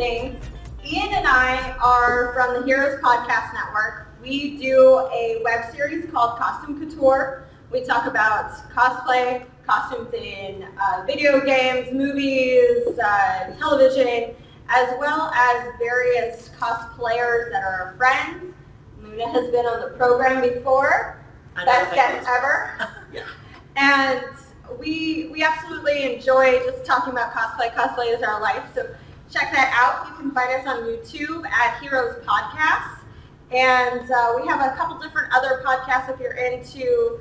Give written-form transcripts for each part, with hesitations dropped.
things. Ian and I are from the Heroes Podcast Network. We do a web series called Costume Couture. We talk about cosplay, costumes in video games, movies, television, as well as various cosplayers that are our friends. Luna has been on the program before. Best guest ever. Yeah. And we absolutely enjoy just talking about cosplay. Cosplay is our life, so check that out. You can find us on YouTube at Heroes Podcasts. And we have a couple different other podcasts if you're into,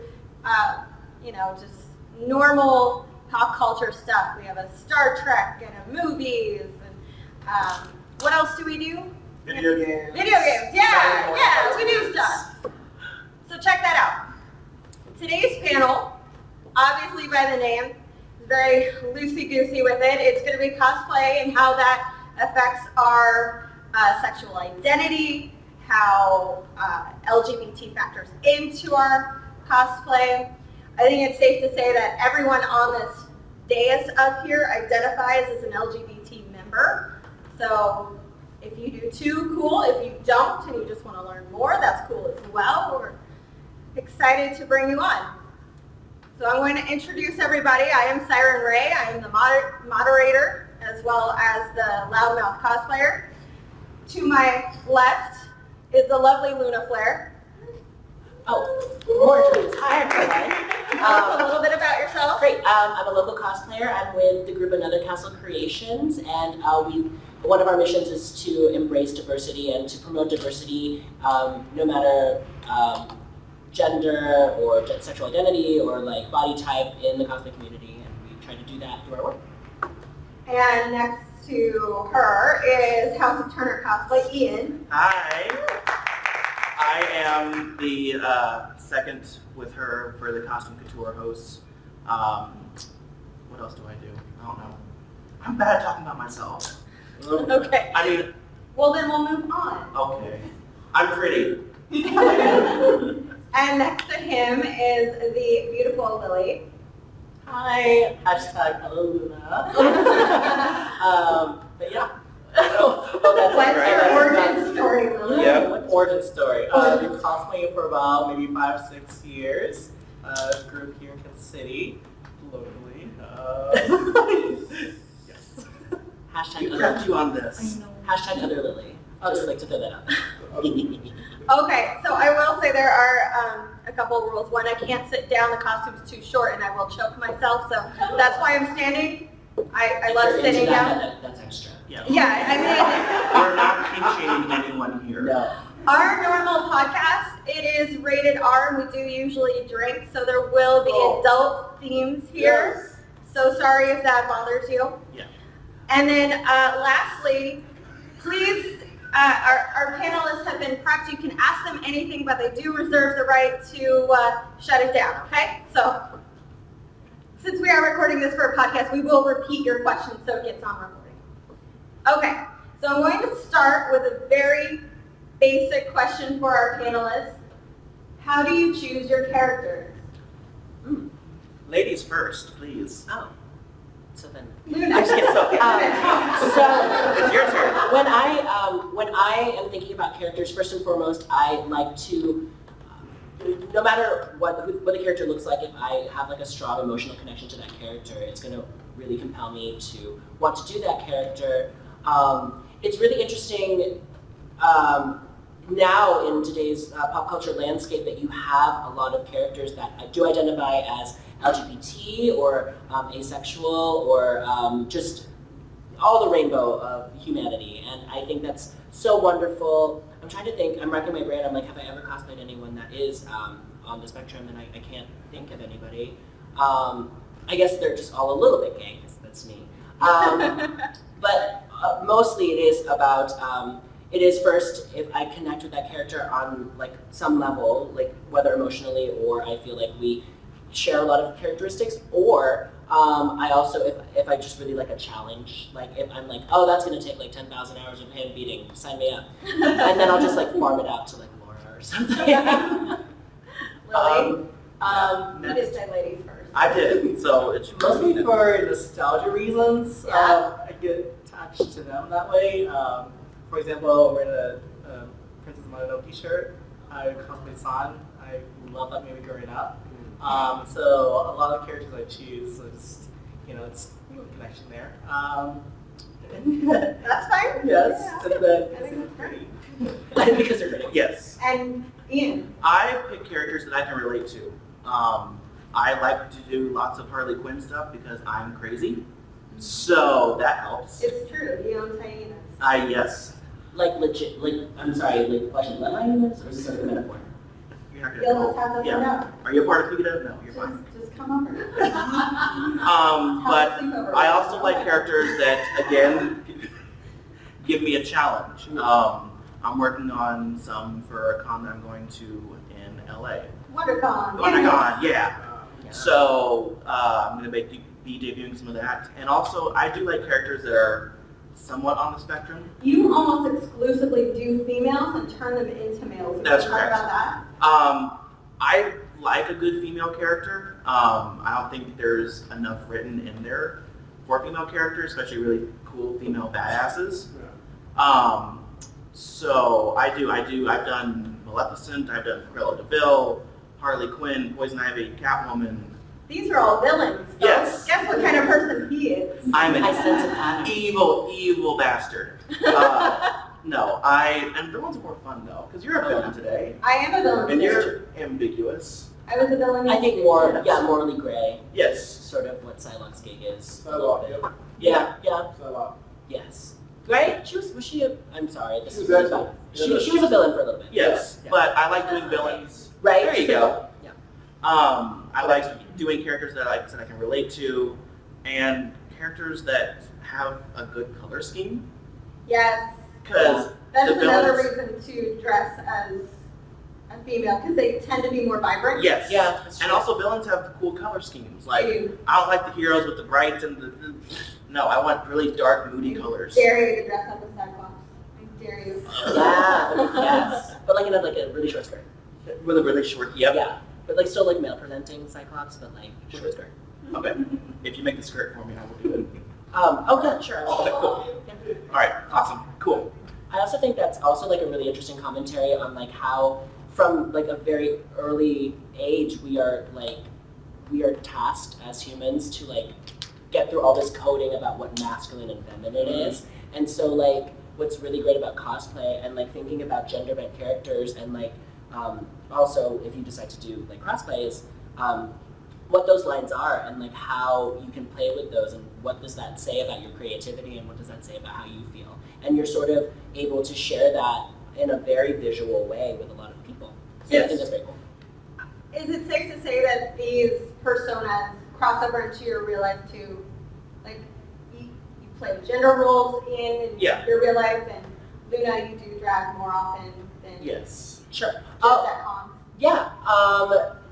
just normal pop culture stuff. We have a Star Trek and a movies. And what else do we do? Video games. Video games, yeah, we do stuff. So check that out. Today's panel, obviously by the name, is very loosey-goosey with it. It's going to be cosplay and how that affects our sexual identity, how LGBT factors into our cosplay. I think it's safe to say that everyone on this dais up here identifies as an LGBT member. So if you do too, cool. If you don't and you just want to learn more, that's cool as well. We're excited to bring you on. So I'm going to introduce everybody. I am Siren Ray. I am the moderator as well as the loudmouth cosplayer. To my left is the lovely Luna Flair. More trees. Hi, everyone. Tell us a little bit about yourself. Great. I'm a local cosplayer. I'm with the group Another Castle Creations, and one of our missions is to embrace diversity and to promote diversity, no matter gender or sexual identity or like body type in the cosplay community, and we try to do that through our work. And next to her is House of Turner Cosplay, Ian. Hi. I am the second with her for the Costume Couture hosts. What else do I do? I don't know. I'm bad at talking about myself. Okay. I mean, well then we'll move on. okay. I'm pretty. And next to him is the beautiful Lili. Hi. Hello, Luna. But yeah. What's your origin story, Lili? Yeah, origin story. I've been cosplaying for about maybe 5-6 years. Grew here in Kansas City, locally. Yes. Hashtag You prepped you on this. Hashtag other Lili. I'll just like to throw that out. Okay, so I will say there are a couple of rules. One, I can't sit down, the costume's too short and I will choke myself, so that's why I'm standing. I love sitting down. That's extra. Yeah. Yeah, I mean, We're not kink-shaming anyone here. No. our normal podcast, it is rated R and we do usually drink, so there will be adult themes here. Yes. So sorry if that bothers you. Yeah. And then lastly, please, our panelists have been prepped. You can ask them anything, but they do reserve the right to shut it down, okay? So since we are recording this for a podcast, we will repeat your questions so it gets on recording. Okay, so I'm going to start with a very basic question for our panelists. How do you choose your characters? Ladies first, please. Oh. So then. Luna. I just get so. It's your turn. When I am thinking about characters, first and foremost, I like to, no matter what the character looks like, if I have like a strong emotional connection to that character, it's going to really compel me to want to do that character. It's really interesting now in today's pop culture landscape that you have a lot of characters that do identify as LGBT or asexual or just all the rainbow of humanity, and I think that's so wonderful. I'm trying to think, I'm racking my brain, I'm like, have I ever cosplayed anyone that is on the spectrum, and I can't think of anybody. I guess they're just all a little bit gay, that's me. But mostly it is about, it is first if I connect with that character on like some level, like whether emotionally or I feel like we share a lot of characteristics, or I also, if I just really like a challenge, like if I'm like, oh, that's gonna take like 10,000 hours of hand beating, sign me up. And then I'll just like farm it out to like Laura or something. Lili? You did say ladies first. I did, so it's Mostly for nostalgia reasons. Yeah. I get attached to them that way. For example, wearing a Princess Mononoke shirt, I cosplay San. I love that movie growing up. So a lot of characters I choose, so just, it's a connection there. That's fine. Yes, Yeah. and then I think that's great. Because they're pretty. Yes. And Ian, I pick characters that I can relate to. I like to do lots of Harley Quinn stuff because I'm crazy. So that helps. it's true. You don't say hyenas. Yes. Like legit, I'm sorry, question, am I in this, or is this like a metaphor? You're not You'll gonna just have to yeah. find out. Are you a part of Figado? No, you're fine. Just come over. But I also like characters that, again, give me a challenge. I'm working on some for a con that I'm going to in LA. WonderCon. WonderCon, yeah. So I'm going to be debuting some of that. And also, I do like characters that are somewhat on the spectrum. You almost exclusively do females and turn them into males. Can That's you talk correct. about that? I like a good female character. I don't think there's enough written in there for female characters, especially really cool female badasses. So I do. I've done Maleficent, I've done Cruella de Vil, Harley Quinn, Poison Ivy, Catwoman. These are all villains. So Yes. Guess what kind of person he is? I'm an I sense a pattern. evil bastard. No, and villains are more fun though, because you're a villain today, I am a villain. and too. you're ambiguous. I was a villain. I think more, morally gray, Yes. sort of what Psylocke's gig is. a Psylocke, little bit. yep. Yeah, So, yes. Right? Was she I'm sorry, this She is was really excellent. bad. She was a villain for a little bit. Yes, Yeah. but I like doing villains. Right? There you go. Yeah. I like doing characters that I can relate to, and characters that have a good color scheme. Yes. Because That's the another villains- reason to dress as a female, because they tend to be more vibrant. yes, Yeah, that's and true. also villains have cool color schemes. They Like do. I don't like the heroes with the brights and the no, I want really dark, moody colors. Dare you to dress up as Cyclops. I dare you. Yeah, yes. But like in a really short skirt. With a really short. Yep. Yeah. But like still like male presenting Cyclops, but like short skirt. Okay. If you make the skirt for me, I will do it. Okay, sure. Okay, cool. Yeah. All right. Awesome. Cool. I also think that's also like a really interesting commentary on like how from like a very early age we are tasked as humans to like get through all this coding about what masculine and feminine is. And so like what's really great about cosplay and like thinking about gender bent characters and like also if you decide to do like crossplay is what those lines are and like how you can play with those and what does that say about your creativity and what does that say about how you feel. And you're sort of able to share that in a very visual way with a lot of people. So I think that's very cool. Is it safe to say that these personas cross over into your real life too? Like, you play gender roles in Yeah. your real life, and Luna, you do drag more often than Yes. Sure. just at cons. Yeah.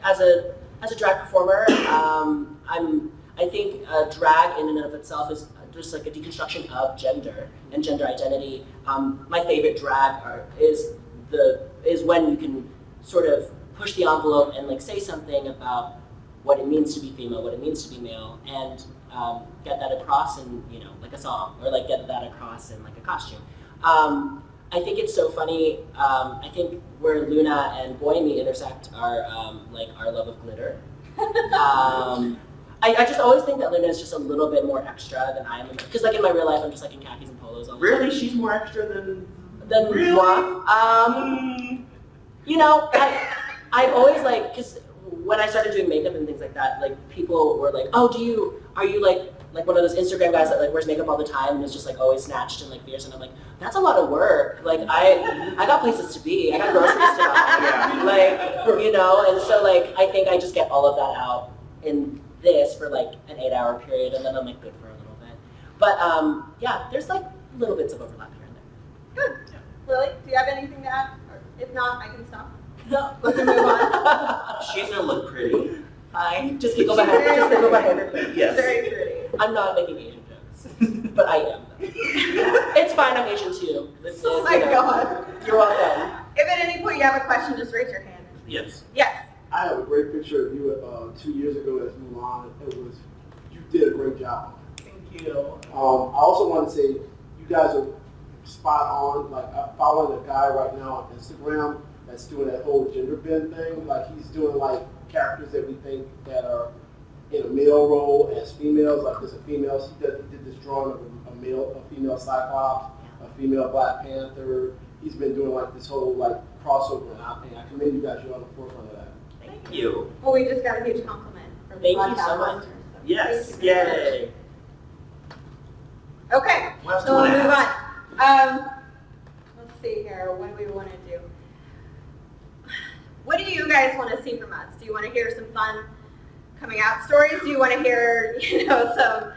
As a drag performer, I think drag in and of itself is just like a deconstruction of gender and gender identity. My favorite drag is when you can sort of push the envelope and like say something about what it means to be female, what it means to be male, and get that across in like a song or like get that across in like a costume. I think it's so funny. I think where Luna and Bohemi intersect are like our love of glitter. I just always think that Luna is just a little bit more extra than I am, because like in my real life I'm just like in khakis and polos all the time. Really? She's more extra than. Really? Moi. I've always like, because when I started doing makeup and things like that, like people were like, oh, are you like one of those Instagram guys that like wears makeup all the time and is just like always snatched and like fierce, and I'm like, that's a lot of work. Like I got places to be, I got groceries to buy, like, and so like I think I just get all of that out in this for like an 8-hour period, and then I'm like good for a little bit. But yeah, there's like little bits of overlap here and there. Good. Lily, do you have anything to add? Or if not, I can stop. No. We can move on. She's gonna look pretty. Hi. Just giggle my head. Just giggle my head. Yes. Very pretty. I'm not making Asian jokes, but I am. It's fine. I'm Asian too. This is, Oh my God. You're welcome. If at any point you have a question, just raise your hand. Yes. Yes. I have a great picture of you 2 years ago as Mulan. You did a great job. thank you. I also want to say guys are spot on. Like I'm following a guy right now on Instagram that's doing that whole gender bend thing. Like he's doing like characters that we think that are in a male role as females. Like there's a female. He did this drawing of a female Cyclops, a female Black Panther. He's been doing like this whole like crossover, and I commend you guys. You're on the forefront of that. Thank you. Well, we just got a huge compliment from the Thank you podcast so much. listeners, so Yes. thank you very Yay. much. Okay, What else do so you we'll want to move ask? on. Let's see here. What do we want to do? What do you guys want to see from us? Do you want to hear some fun coming out stories? Do you want to hear, some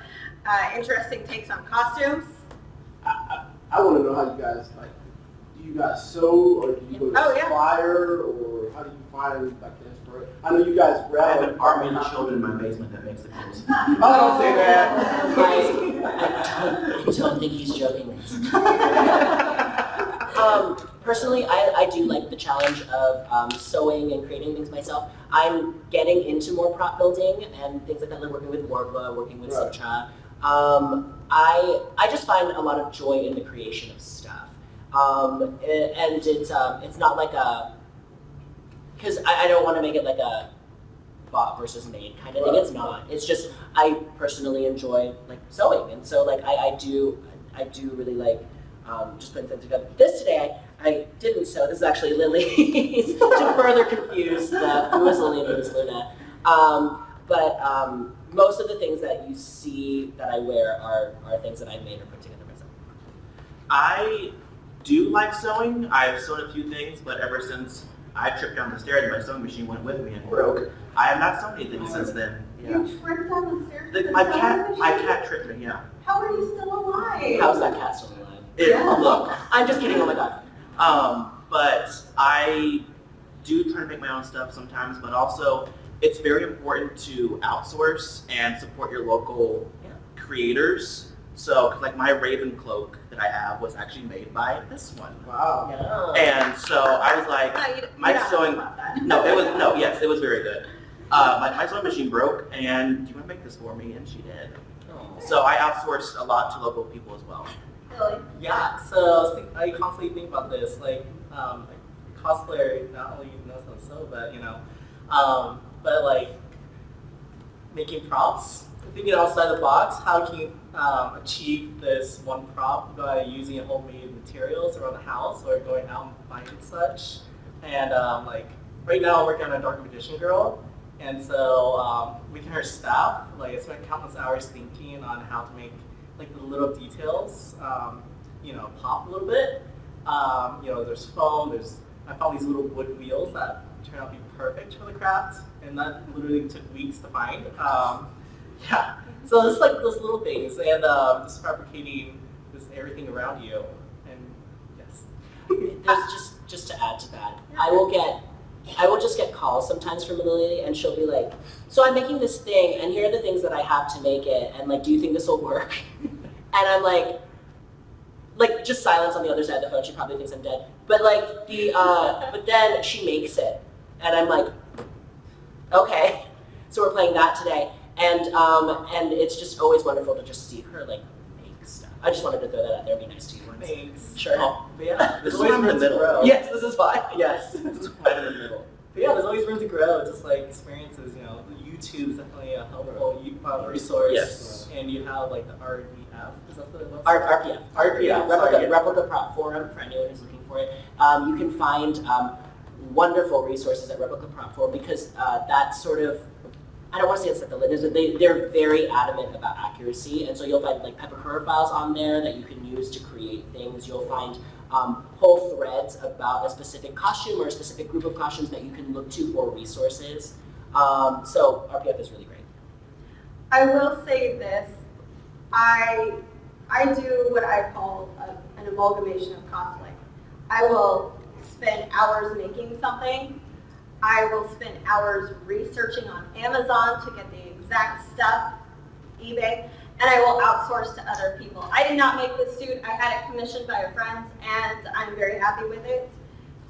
interesting takes on costumes? I want to know how you guys like. Do you guys sew, or do you go to Oh, a yeah. supplier, or how do you find like the inspiration? I know you guys I grab. have an army of children in my basement that makes the clothes. Oh, don't say that. I don't think he's joking. Personally, I do like the challenge of sewing and creating things myself. I'm getting into more prop building and things like that, like working with Warbler, working with Right. Sutra. I just find a lot of joy in the creation of stuff. And it's not like because I don't want to make it like a bought versus made kind of thing. Right. It's not. It's just I personally enjoy like sewing, and so like I do really like just putting things together. This today I didn't sew. This is actually Lili's to further confuse who is Lili and who is Luna. But most of the things that you see that I wear are things that I made or put together myself. I do like sewing. I've sewn a few things, but ever since I tripped down the stairs, my sewing machine went with me and broke. I have not sewn anything since then. Yeah. You tripped down the stairs with My the cat sewing machine? tripped me. Yeah. How are you still alive? How's that cat still alive? Look. I'm just kidding. Oh my god. But I do try to make my own stuff sometimes, but also it's very important to outsource and support your local creators. So, 'cause like my Raven cloak that I have was actually made by this one. Wow. Yeah. And so I was like, my sewing, yes, it was very good. My sewing machine broke, and do you want to make this for me? And she did. Oh. So I outsourced a lot to local people as well. Really? Yeah, so I constantly think about this, like cosplayer not only knows how to sew, but like making props, thinking outside the box. How can you achieve this one prop by using homemade materials around the house or going out and finding such? And like right now I'm working on a Dark Magician girl, and so with her staff, like I spent countless hours thinking on how to make like the little details, pop a little bit. There's foam. I found these little wood wheels that turned out to be perfect for the craft, and that literally took weeks to find. Yeah. So it's like those little things, and just fabricating just everything around you, and yes. There's just to add to that, I will just get calls sometimes from Lili, and she'll be like, "So I'm making this thing, and here are the things that I have to make it, and like, do you think this will work?" And I'm like just silence on the other side of the phone. She probably thinks I'm dead, but but then she makes it, and I'm like, okay. So we're playing that today, and it's just always wonderful to just see her like make stuff. I just wanted to throw that out there. Be nice to you once. Thanks. Sure. But yeah, This there's is always in the room to middle. grow. Yes, this is fine. Yes. It's right in the middle. But yeah, there's always room to grow. Just like experiences, YouTube is definitely a helpful resource. Yes. And you have like the RPF. Is that the website? RPF. RPF, sorry. Replica Prop Forum, for anyone who's looking for it. You can find wonderful resources at Replica Prop Forum because that's sort of, I don't want to say it's like the litmus, but they're very adamant about accuracy, and so you'll find like paper curve files on there that you can use to create things. You'll find whole threads about a specific costume or a specific group of costumes that you can look to for resources. So RPF is really great. I will say this. I do what I call an amalgamation of cosplay. I will spend hours making something. I will spend hours researching on Amazon to get the exact stuff, eBay, and I will outsource to other people. I did not make this suit. I had it commissioned by a friend, and I'm very happy with it.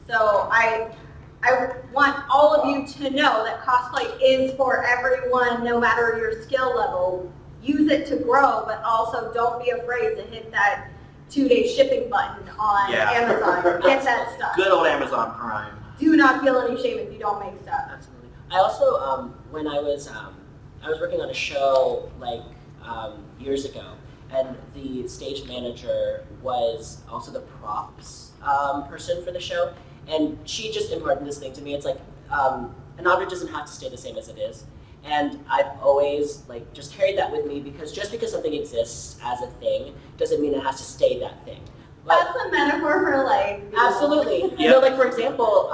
So I want all of you to know that cosplay is for everyone, no matter your skill level. Use it to grow, but also don't be afraid to hit that 2-day shipping button on Yeah. Amazon. Get that stuff. Good old Amazon Prime. Do not feel any shame if you don't make stuff. Absolutely. I also, when I was working on a show like years ago, and the stage manager was also the props person for the show, and she just imparted this thing to me. It's like an object doesn't have to stay the same as it is, and I've always like just carried that with me because just because something exists as a thing doesn't mean it has to stay that thing. But That's a metaphor for like. absolutely. You know, like for example,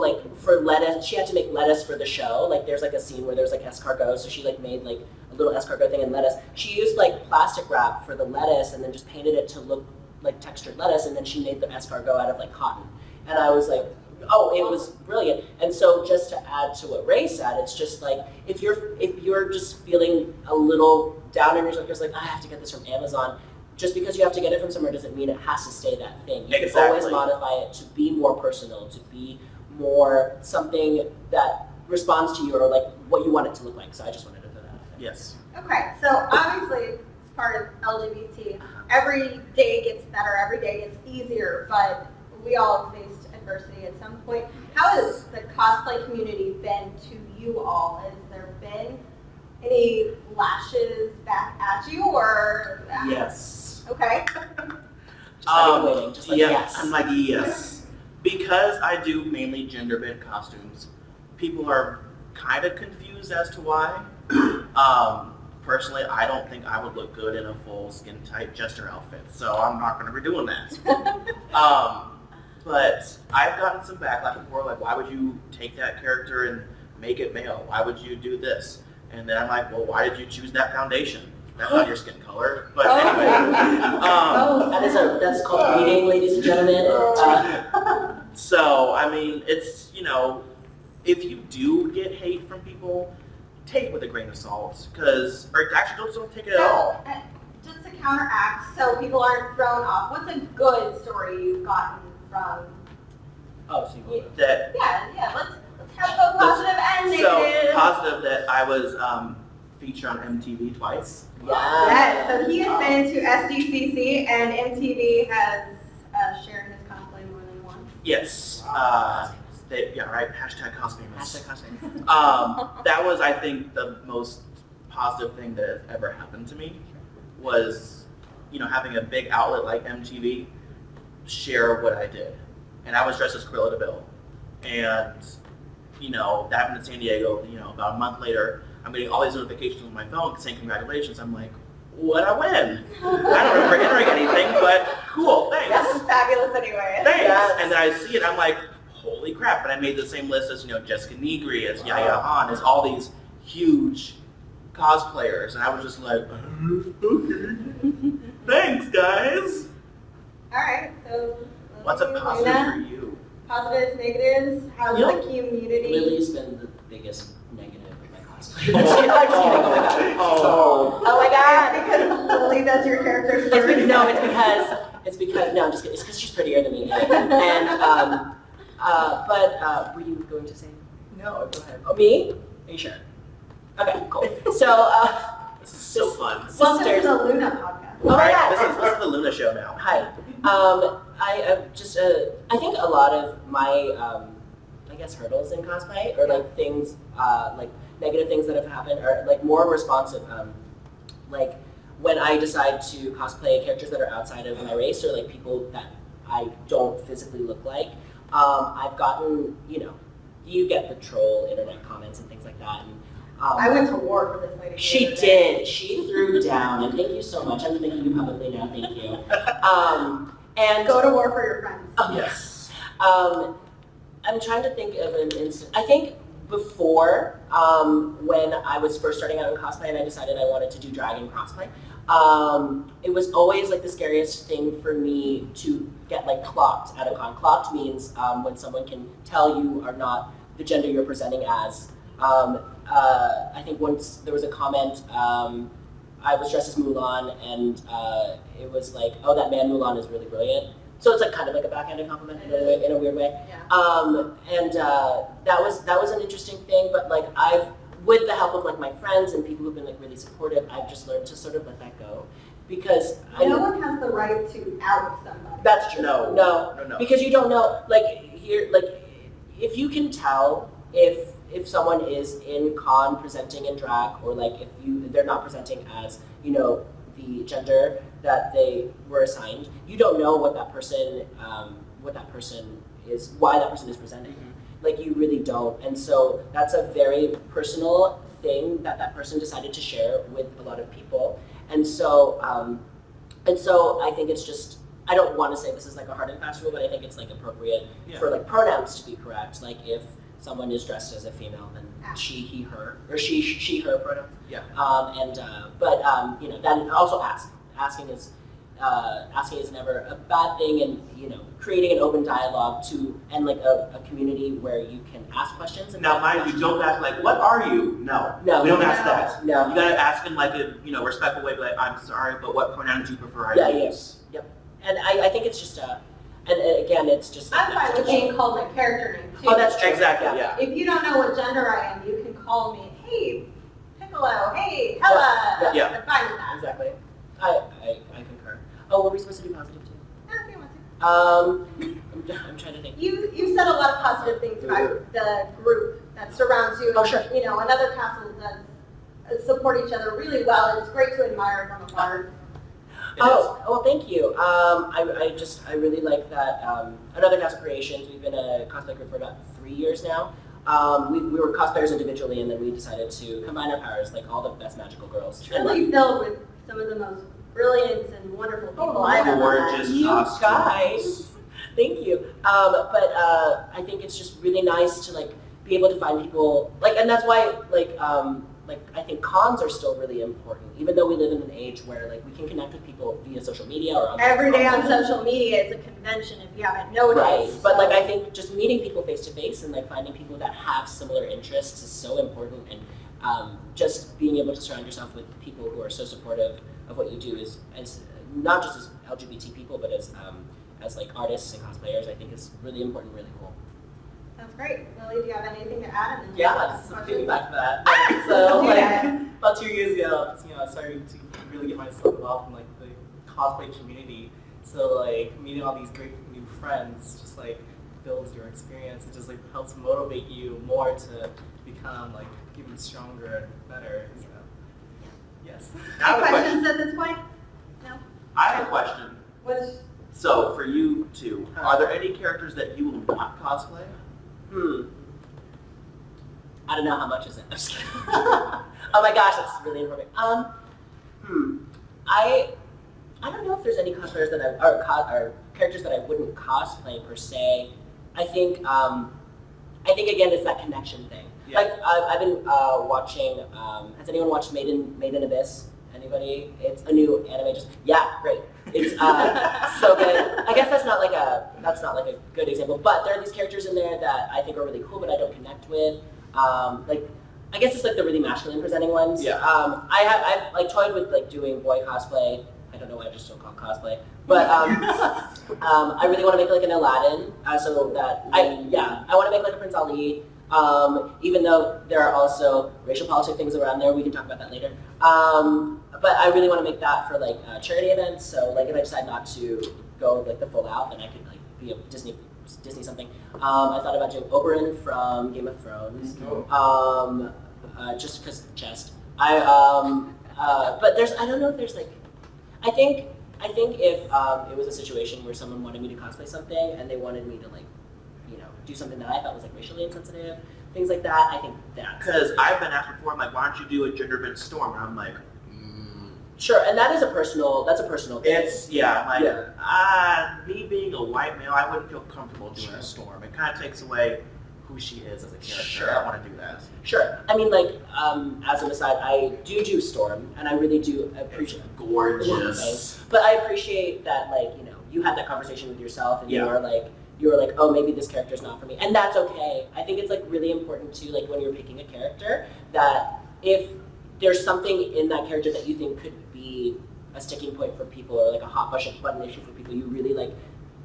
like for lettuce, she had to make lettuce for the show. Like there's like a scene where there's like escargot, so she like made like a little escargot thing in lettuce. She used like plastic wrap for the lettuce and then just painted it to look like textured lettuce, and then she made the escargot out of like cotton. And I was like, oh, it was brilliant. And so just to add to what Ray said, it's just like if you're just feeling a little down on yourself, you're just like, I have to get this from Amazon. Just because you have to get it from somewhere doesn't mean it has to stay that thing. You can always modify it to be more personal, to be more something that responds to you or like what you want it to look like. So I just wanted to throw that out there. Yes. Okay, so obviously, as part of LGBT, every day gets better, every day gets easier, but we all have faced adversity at some point. How has the cosplay community been to you all? Has there been any lashes back at you, or? Yes. Okay. Just like waiting, just like yeah, yes. I'm like, yes. Because I do mainly gender-bent costumes, people are kind of confused as to why. Personally, I don't think I would look good in a full skin-tight jester outfit, so I'm not going to be doing that. But I've gotten some backlash before, like, why would you take that character and make it male? Why would you do this? And then I'm like, well, why did you choose that foundation? That's not your skin color. But anyway. That's called reading, ladies and gentlemen. So, I mean, it's, you know, if you do get hate from people, take it with a grain of salt. Or actually, don't take it at all. Just to counteract, so people aren't thrown off, what's a good story you've gotten from? Oh, so you want That, Yeah, let's have both positive and negative. so, positive that I was featured on MTV twice. Yes, so he has been to SDCC and MTV has shared his cosplay more than once. Yes. Yeah, right. Hashtag cosplay. Hashtag cosplay. That was, I think, the most positive thing that has ever happened to me was, you know, having a big outlet like MTV share what I did. And I was dressed as Cruella de Vil. And, you know, that happened in San Diego, you know, about a month later, I'm getting all these notifications on my phone saying congratulations. I'm like, what'd I win? I don't remember entering anything, but cool, thanks. That's fabulous anyway. Thanks. Yes. And then I see it, I'm like, holy crap. And I made the same list as, you know, Jessica Negri, as Yaya Han, as all these huge cosplayers. And I was just like, okay. Thanks, guys. All right, so What's a positive Luna, for you? positives, negatives, how's You know, the community? Lily's been the biggest negative of my cosplay. I'm just kidding, oh my god. Oh. Oh my god. Because Lily does your character It's story. because, no, it's because, no, I'm just kidding. It's because she's prettier than me. And, but were you going to say? No, go ahead. Oh, me? Are you sure? Okay, cool. So, This is so fun. Welcome to sisters. the Luna podcast. Oh my god. This is the Luna show now. Hi. I think a lot of my, I guess, hurdles in cosplay, or like things, like negative things that have happened, are like more responsive. Like when I decide to cosplay characters that are outside of my race, or like people that I don't physically look like, I've gotten, you know, you get the troll internet comments and things like that. And, I went to war for this lady. the she other day. did. She threw down, and thank you so much. I'm thanking you publicly now. Thank you. And Go to war for your friends. Yes. I'm trying to think of an instant. I think before, when I was first starting out in cosplay, and I decided I wanted to do drag and cosplay, it was always like the scariest thing for me to get like clocked at a con. Clocked means when someone can tell you are not the gender you're presenting as. I think once there was a comment, I was dressed as Mulan, and it was like, oh, that man Mulan is really brilliant. So it's like kind of like a backhanded compliment in a weird way. Yeah. And that was an interesting thing, but like with the help of like my friends and people who've been like really supportive, I've just learned to sort of let that go. because No one has the right to out somebody. that's true. No. Because you don't know, if you can tell if someone is in con presenting in drag, or if they're not presenting as the gender that they were assigned, you don't know what that person is, why that person is presenting. You really don't, and so that's a very personal thing that person decided to share with a lot of people, and so I think it's just. I don't want to say this is a hard and fast rule, but I think it's appropriate for pronouns to be correct. If someone is dressed as a female, then she, he, her, or she, her pronouns. Yeah. Then also asking is never a bad thing, and creating an open dialogue and a community where you can ask questions. And Now, mind you, don't ask what are you? No, No. we don't ask that. No. You gotta ask in a respectful way, I'm sorry, but what pronoun do you prefer I use? Yep. And I think it's just and again, it's just. I'm fine with being called my character name too. Oh, that's true. Exactly, yeah. If you don't know what gender I am, you can call me, hey, Piccolo, hey, Hella. Yeah. I'm fine with that. Exactly. I concur. Oh, were we supposed to do positive too? If you want to. I'm trying to think. You said a lot of positive things about the group that surrounds you. Oh, sure. Another castle does support each other really well. It's great to admire from afar. Well, thank you. I really like that. Another Castle Creations, we've been a cosplay group for about 3 years now. We were cosplayers individually, and then we decided to combine our powers, all the best magical girls. Truly filled with some of the most brilliant and wonderful people I've ever met. Gorgeous You costumes. guys, thank you. But I think it's just really nice to be able to find people and that's why I think cons are still really important, even though we live in an age where we can connect with people via social media or on Every day on social media is a convention if you haven't noticed. Right, but so- I think just meeting people face to face and finding people that have similar interests is so important, and just being able to surround yourself with people who are so supportive of what you do is as not just as LGBT people, but as artists and cosplayers, I think is really important, really cool. That's great. Lily, do you have anything to add? And then Yeah, just questions? piggyback to that. So, Yeah. about 2 years ago, I started to really get myself involved in the cosplay community. So, meeting all these great new friends just builds your experience. It just helps motivate you more to become even stronger and better. So, yes. I have a Any question. questions at this point? No? I have a question. What's So, for you two, are there any characters that you will not cosplay? I don't know how much is it. I'm just kidding. Oh my gosh, that's really important. I don't know if there's any cosplayers that or characters that I wouldn't cosplay per se. I think again it's that connection thing. Yeah. I've been watching. Has anyone watched Made in Abyss? Anybody? It's a new anime. Great. It's so good. I guess that's not a good example, but there are these characters in there that I think are really cool, but I don't connect with. I guess it's the really masculine presenting ones. Yeah. I've toyed with doing boy cosplay. I don't know why I just don't call it cosplay, but I really want to make an Aladdin, so that I want to make a Prince Ali. Even though there are also racial politic things around there, we can talk about that later. But I really want to make that for charity events. So if I decide not to go the full out, then I could be a Disney something. I thought about doing Oberyn from Game of Thrones. Just because chest. But I don't know if there's I think if it was a situation where someone wanted me to cosplay something and they wanted me to do something that I thought was racially insensitive, things like that, I think that's Because I've been asked before, why don't you do a gender-bent storm? And I'm like, sure, and that's a personal thing. it's, me being a white male, I wouldn't feel comfortable doing a storm. It kind of takes away who she is as a character. Sure. I don't want to do that. Sure. I mean, as an aside, I do Storm, and I really do appreciate Gorgeous. But I appreciate that, you had that conversation with yourself, and Yeah. you were like, oh, maybe this character's not for me, and that's okay. I think it's really important too, when you're picking a character, that if there's something in that character that you think could be a sticking point for people, or a hot button issue for people, you really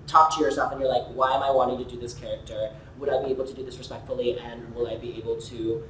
talk to yourself and you're like, why am I wanting to do this character? Would I be able to do this respectfully, and will I be able to,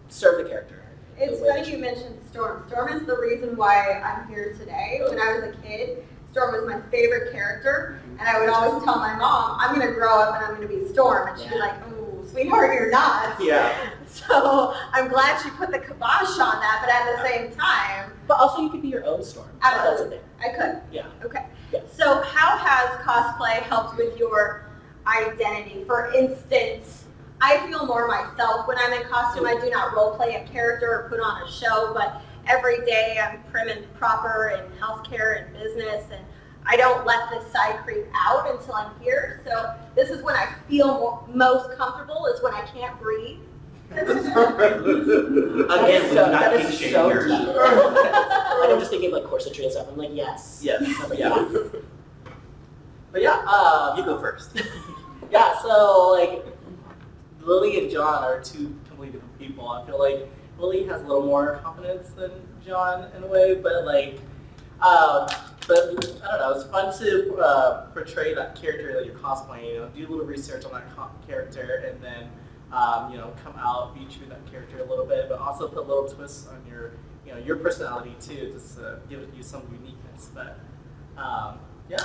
serve the character It's funny you mentioned Storm. Storm is the reason why I'm here today. When I was a kid, Storm was my favorite character, and I would always tell my mom, I'm going to grow up and I'm going to be Storm. And she'd be like, oh, sweetheart, you're not. Yeah. So I'm glad she put the kibosh on that, but at the same time. But also you could be your own Storm. Absolutely. I could. Yeah. Okay. Yeah. So how has cosplay helped with your identity? For instance, I feel more myself when I'm in costume. I do not role play a character or put on a show, but every day I'm prim and proper in healthcare and business, and I don't let this side creep out until I'm here. So this is when I feel most comfortable, is when I can't breathe. Again, we do not that kink is shame so here. deep. Like I'm just thinking of like corsetry and stuff. I'm like, yes. Yes. I'm like, Yeah. yes. But yeah, You go first. yeah. So like, Lili and John are two completely different people. I feel like Lili has a little more confidence than John in a way, but like, but I don't know. It's fun to portray that character that you're cosplaying. You know, do a little research on that character, and then you know, come out, be true to that character a little bit, but also put little twists on your, you know, your personality too, just to give you some uniqueness. But yeah.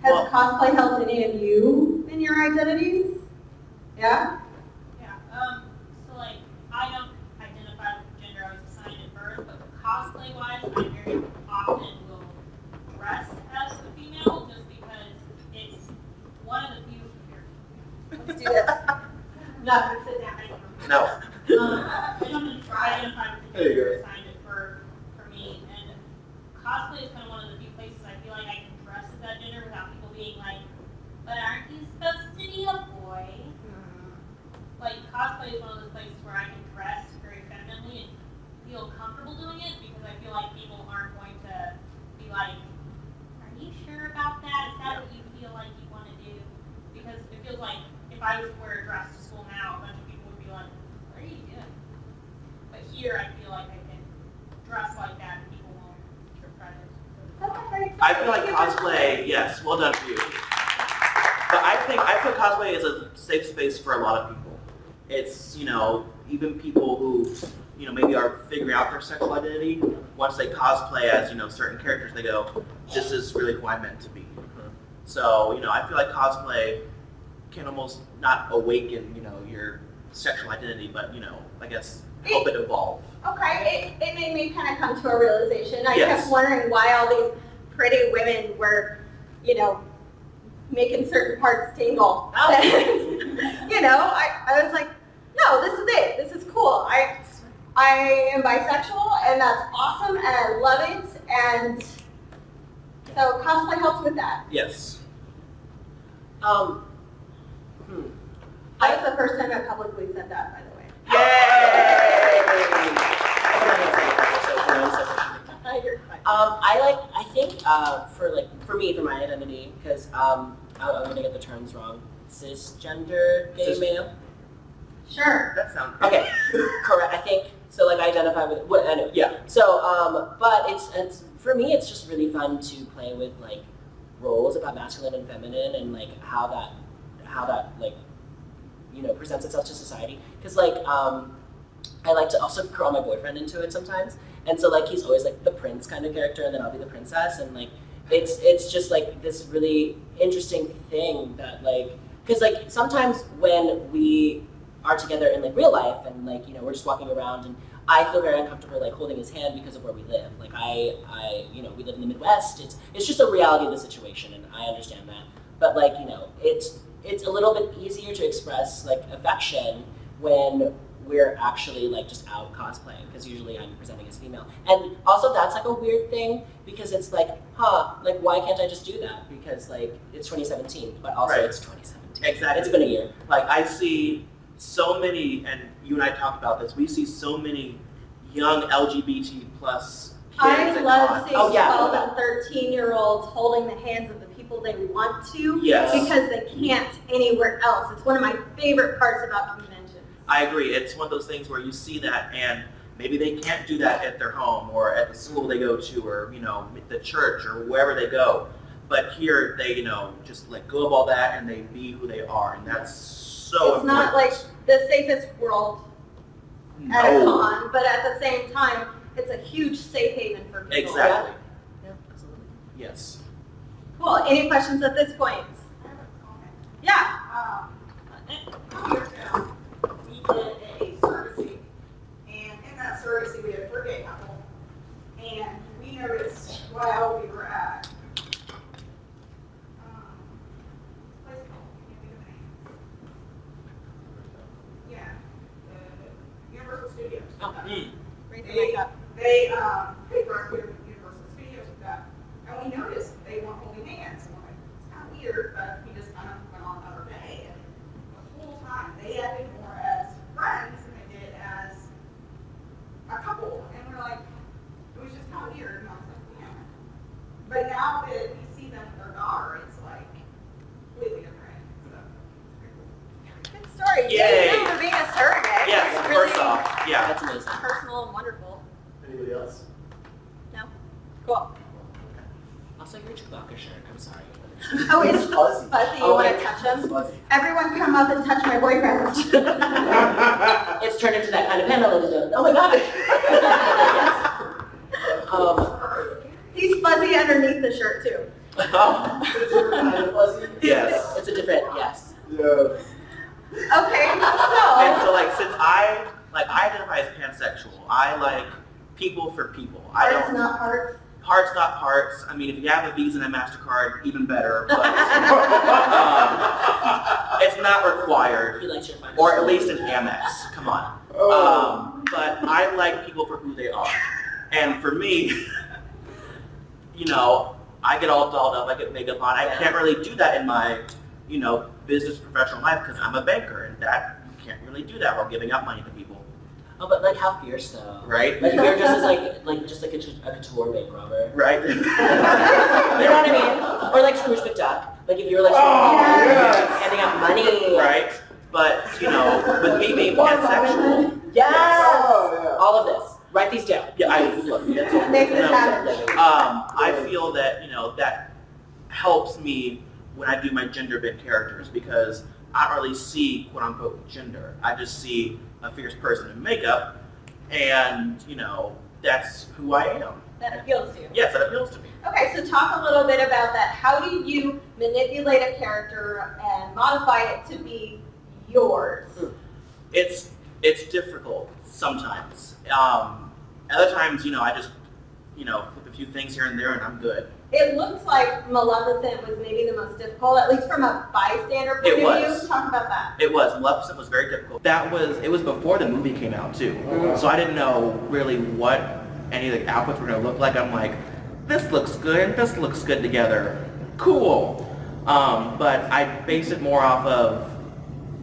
Has cosplay helped any of you in your identities? Yeah? Yeah, so like, I don't identify with the gender I was assigned at birth, but cosplay-wise, I very often will dress as a female just because it's one of the few. Let's do this. No, sit down. No. I don't identify with the There you gender go. assigned at birth for me, and cosplay is kind of one of the few places I feel like I can dress as that gender without people being like, but aren't you supposed to be a boy? Like, cosplay is one of those places where I can dress very femininely and feel comfortable doing it because I feel like people aren't going to be like, are you sure about that? Is that what you feel like you want to do? Because it feels like if I was to wear a dress to school now, a bunch of people would be like, what are you doing? But here I feel like I can dress like that and people won't trip credit. I feel like cosplay, yes, well done for you. But I feel cosplay is a safe space for a lot of people. It's, you know, even people who, you know, maybe are figuring out their sexual identity, once they cosplay as, you know, certain characters, they go, this is really who I'm meant to be. So, you know, I feel like cosplay can almost not awaken, you know, your sexual identity, but, you know, I guess help it evolve. Okay, it made me kind of come to a realization. I Yes. kept wondering why all these pretty women were, you know, making certain parts tingle. You know, I was like, no, this is it. This is cool. I am bisexual, and that's awesome, and I love it. And so cosplay helps with that. Yes. That was the first time I publicly said that, by the way. I think for me, for my identity, because I'm gonna get the terms wrong. Cisgender gay male. Sure. That sounds Okay, correct. I think so. Like I identify with what I know. Yeah. So, but it's for me, it's just really fun to play with like roles about masculine and feminine, and like how that like you know presents itself to society. Because like I like to also crawl my boyfriend into it sometimes, and so like he's always like the prince kind of character, and then I'll be the princess, and like it's just like this really interesting thing that like because like sometimes when we are together in like real life and like you know we're just walking around and I feel very uncomfortable like holding his hand because of where we live. Like I you know we live in the Midwest. It's just a reality of the situation, and I understand that. But like you know it's a little bit easier to express like affection when we're actually like just out cosplaying, because usually I'm presenting as female. And also that's like a weird thing because it's like, like why can't I just do that? Because like it's 2017, but also Right. it's 2017. Exactly. It's been a year. Like I see so many, and you and I talked about this, we see so many young LGBT plus kids I at love cons. seeing Oh, yeah. 12 and 13-year-olds holding the hands of the people they want to Yes. because they can't anywhere else. It's one of my favorite parts about conventions. I agree. It's one of those things where you see that and maybe they can't do that at their home or at the school they go to or, you know, the church or wherever they go. But here they, you know, just let go of all that and they be who they are. And that's so It's not important. like the safest world at a No. con, but at the same time, it's a huge safe haven for people. Exactly. Yeah, absolutely. Yes. Cool. Any questions at this point? I have a comment. Yeah. Years ago, we did a surrogacy, and in that surrogacy, we had a 4 gay couple, and we noticed while we were at, what's it called? Can't think of the name. Yeah, Universal Studios. Raise the mic up. They paid for us with Universal Studios with that, and we noticed they weren't holding hands. And we're like, it's kind of weird, but we just kind of went on another day. And the whole time, they acted more as friends than they did as a couple. And we're like, it was just kind of weird. And I was like, yeah. But now that we see them with their daughter, it's like completely different. So it's pretty cool. Good story. Yay. Thank you for being a surrogate. Yes, It's first really off, yeah. That's amazing. personal and wonderful. Anybody else? No? Cool. Also, your Chewbacca shirt. I'm sorry. Oh, it's fuzzy. fuzzy. You Oh, want wait. to touch him? Fuzzy. Everyone come up and touch my boyfriend. It's turned into that kind of panel. Oh my god. He's fuzzy underneath the shirt too. Oh, Is your kind of fuzzy? yes. It's a different, yes. Yeah. Okay, And so so like since I identify as pansexual, I like people for people. I parts don't not parts. parts not parts. I mean if you have a Visa and a MasterCard, even better, but it's not required. He likes your fine. Or at least an Amex. Come on. But I like people for who they are. And for me, you know, I get all dolled up, I get makeup on. I can't really do that in my, you know, business professional life because I'm a banker and that you can't really do that while giving out money to people. Oh, but like how fierce though. Right? Like if you're just as just like a couture bank robber. Right? You know what I mean? Or like Scrooge McDuck. Like if you were like yes. handing out money. Right? But, you know, with me being pansexual, Yes. Oh, yeah. All of this. Write these down. yeah, look, that's what Make this no. happen. I feel that, you know, that helps me when I do my gender bent characters because I don't really see quote unquote gender. I just see a fierce person in makeup and, you know, that's who I am. That appeals to you. Yes, that appeals to me. Okay, so talk a little bit about that. How do you manipulate a character and modify it to be yours? It's difficult sometimes. Other times, you know, I just, you know, flip a few things here and there and I'm good. It looks like Maleficent was maybe the most difficult, at least from a bystander point It of was. view. Talk about that. It was. Maleficent was very difficult. It was before the movie came out too. So I didn't know really what any of the outfits were going to look like. I'm like, this looks good, this looks good together. Cool. But I based it more off of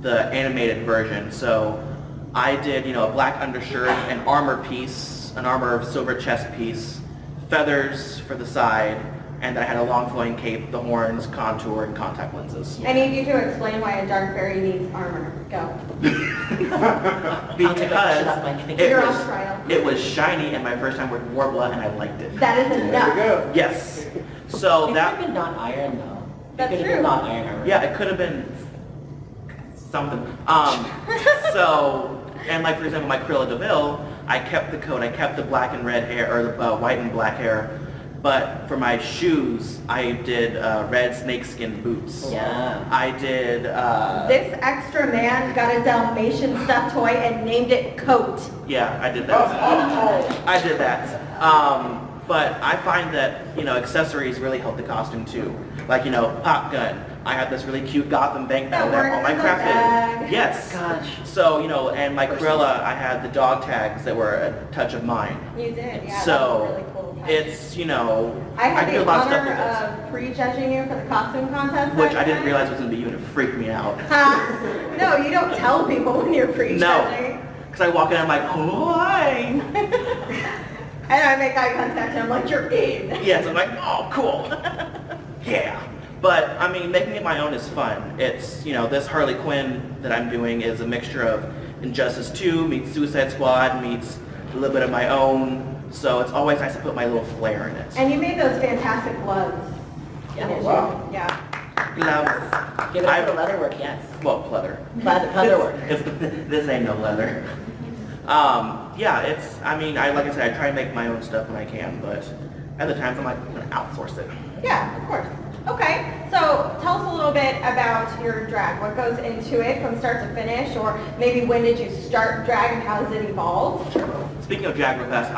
the animated version. So I did, you know, a black undershirt, an armor piece, an armor silver chest piece, feathers for the side, and then I had a long flowing cape, the horns, contour, and contact lenses. I need you to explain why a dark fairy needs armor. Go. Because You're on trial. it was shiny and my first time with Warbler and I liked it. That is There you enough. go. Yes. So It could that, have been non-iron though. That's It could have true. been non-iron armor. yeah, it could have been something. So, and like for example, my Cruella de Vil, I kept the coat, I kept the black and red hair, or the white and black hair, but for my shoes, I did red snakeskin boots. Yeah. I did, This extra man got a Dalmatian stuffed toy and named it Coat. yeah, I did that. I did that. But I find that, you know, accessories really help the costume too. Like, you know, pop gun. I had this really cute Gotham bank That that all works my in the crap bag. in. Yes. Gosh. So, you know, and my Cruella, I had the dog tags that were a touch of mine. You did, yeah. So, that was a really cool touch. It's, you know, I had do a the lot of stuff honor with this. of pre-judging you for the costume contest. Which that I didn't time. realize was going to be you and it freaked me out. No, you don't tell people when you're pre-judging. No. Because I walk in and I'm like, oh, hi. And I make eye contact and I'm like, you're in. Yes, I'm like, oh, cool. Yeah. But, I mean, making it my own is fun. It's, you know, this Harley Quinn that I'm doing is a mixture of Injustice 2 meets Suicide Squad meets a little bit of my own. So it's always nice to put my little flair in it. And you made those fantastic gloves. Yeah. Didn't you? Wow. Yeah. Gloves. Give it up for the leather work, yes. Well, pleather. Leather work. This ain't no leather. Yeah, it's, I mean, like I said, I try and make my own stuff when I can, but at the times I'm like, I'm gonna outsource it. Yeah, of course. Okay, so tell us a little bit about your drag. What goes into it from start to finish, or maybe when did you start drag and how has it evolved? Speaking of drag real fast,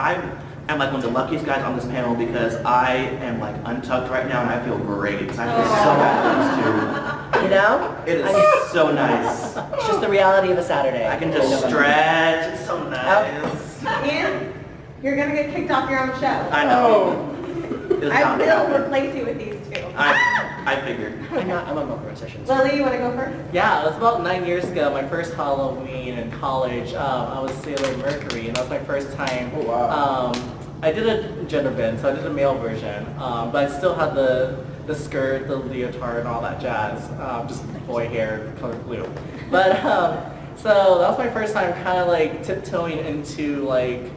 I'm like one of the luckiest guys on this panel because I am like untucked right now and I feel great. I feel so nice too. You know? It is so nice. It's just the reality of a Saturday. I can just stretch. It's so nice. And you're gonna get kicked off your own show. I know. It was I bound to will happen. replace you with these two. I figured. I'm on multiple sessions. Lily, you wanna go first? Yeah, it was about 9 years ago, my first Halloween in college. I was Sailor Mercury, and that was my first time. Oh, wow. I did a gender bend, so I did a male version, but I still had the skirt, the leotard, and all that jazz. Just boy hair, color blue. But so that was my first time, kind of like tiptoeing into like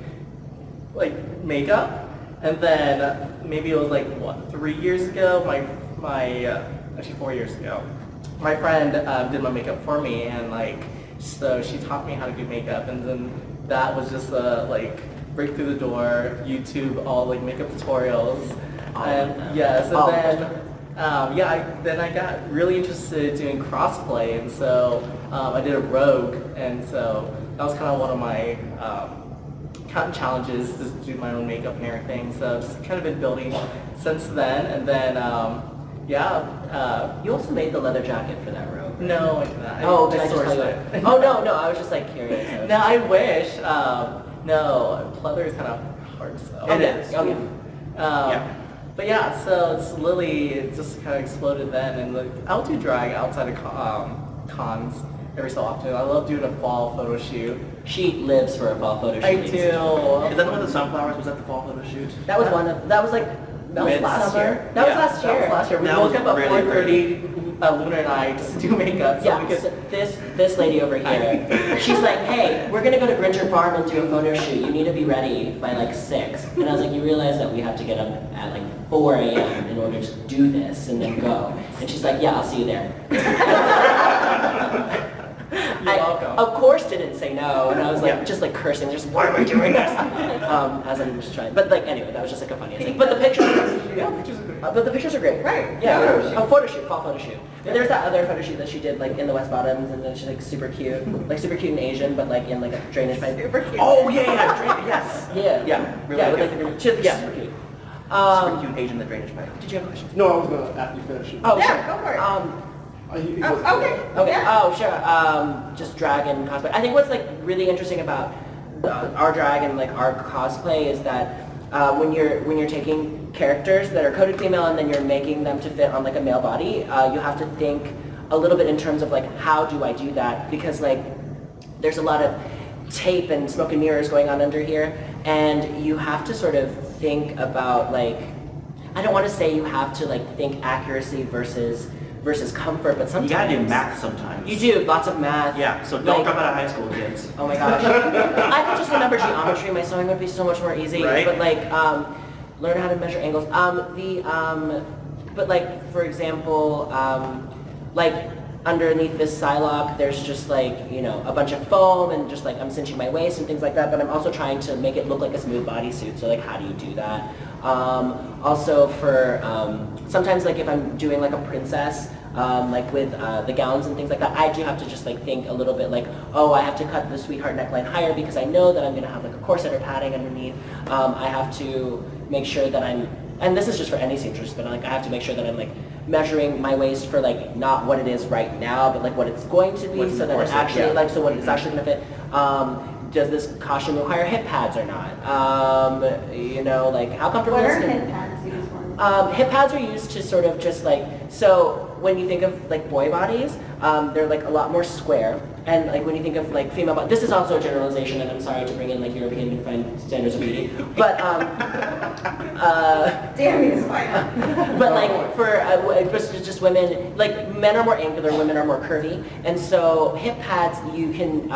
makeup. And then maybe it was like, what, 3 years ago, actually 4 years ago, my friend did my makeup for me, and like, so she taught me how to do makeup, and then that was just like, break through the door, YouTube, all like makeup tutorials. And yes, and then, then I got really interested in doing crossplay, and so I did a rogue, and so that was kind of one of my challenges, just do my own makeup and everything. So just kind of been building since then, and then You also made the leather jacket for that robe. no, I did not. Oh, did I just sourced tell you it. that? Oh no, I was just like curious. No, I wish. No, pleather is kind of hard to sew. It is. Oh yeah. Yeah. But yeah, so it's Lili, it just kind of exploded then, and like, I'll do drag outside of cons every so often. I love doing a fall photo shoot. She lives for a fall photo shoot. I ladies do. and gentlemen. Is that one of the sunflowers? Was that the fall photo shoot? That was that was last year. That was last year. That was last year. We That woke was up at really 4:30, Luna and I, just to do makeup. So Yeah, we could, so this lady over here, she's like, hey, we're gonna go to Grincher Farm and do a photo shoot. You need to be ready by like 6. And I was like, you realize that we have to get up at like 4 a.m. in order to do this and then go. And she's like, yeah, I'll see you there. You're welcome. Of course didn't say no, and I was like, Yeah. just like cursing, just why am I doing this? As I'm just trying, but like anyway, that was just like a funny thing. But the pictures, but the pictures are great. Right. Yeah. Photo shoot. A photo shoot, fall photo shoot. And there's that other photo shoot that she did like in the West Bottoms, and then she's like super cute and Asian, but like in like a drainage pipe. Super cute. Oh yeah, yes. Yeah. Yeah, really Yeah, with, good. like, she's Yeah. super cute. Super cute Asian in the drainage pipe. Did you have a question? No, I was gonna after you finish it. Oh, Yeah, sure. go for it. He Oh, was- okay. Okay. Yeah. Oh, sure. Just drag and cosplay. I think what's like really interesting about our drag and like our cosplay is that when you're taking characters that are coded female and then you're making them to fit on like a male body, you have to think a little bit in terms of like how do I do that, because like there's a lot of tape and smoke and mirrors going on under here, and you have to sort of think about like, I don't want to say you have to like think accuracy versus comfort, but sometimes You gotta do math sometimes. You do lots of math. Yeah, so don't Like- drop out of high school, kids. Oh my gosh. I could just remember geometry. My sewing would be so much more easy. Right? But like, learn how to measure angles. But like, for example, like underneath this Psylocke, there's just like, you know, a bunch of foam and just like I'm cinching my waist and things like that. But I'm also trying to make it look like a smooth bodysuit. So like, how do you do that? Also for sometimes like if I'm doing like a princess. Like with the gowns and things like that, I do have to just like think a little bit like, oh, I have to cut the sweetheart neckline higher because I know that I'm going to have like a corset or padding underneath. I have to make sure that I'm, and this is just for any seamstress, but like I have to make sure that I'm like measuring my waist for like not what it is right now, but like what it's going to be, What's in so the that it corset, actually yeah. like so what it's actually going to fit. Does this costume require hip pads or not? You know, like how comfortable What is are it? hip pads used for? Hip pads are used to sort of just like, so when you think of like boy bodies, they're like a lot more square. And like when you think of like female bodies, this is also a generalization, and I'm sorry to bring in like European confined standards of beauty, but Damn, he's fine. but like for just women, like men are more angular, women are more curvy, and so hip pads you can,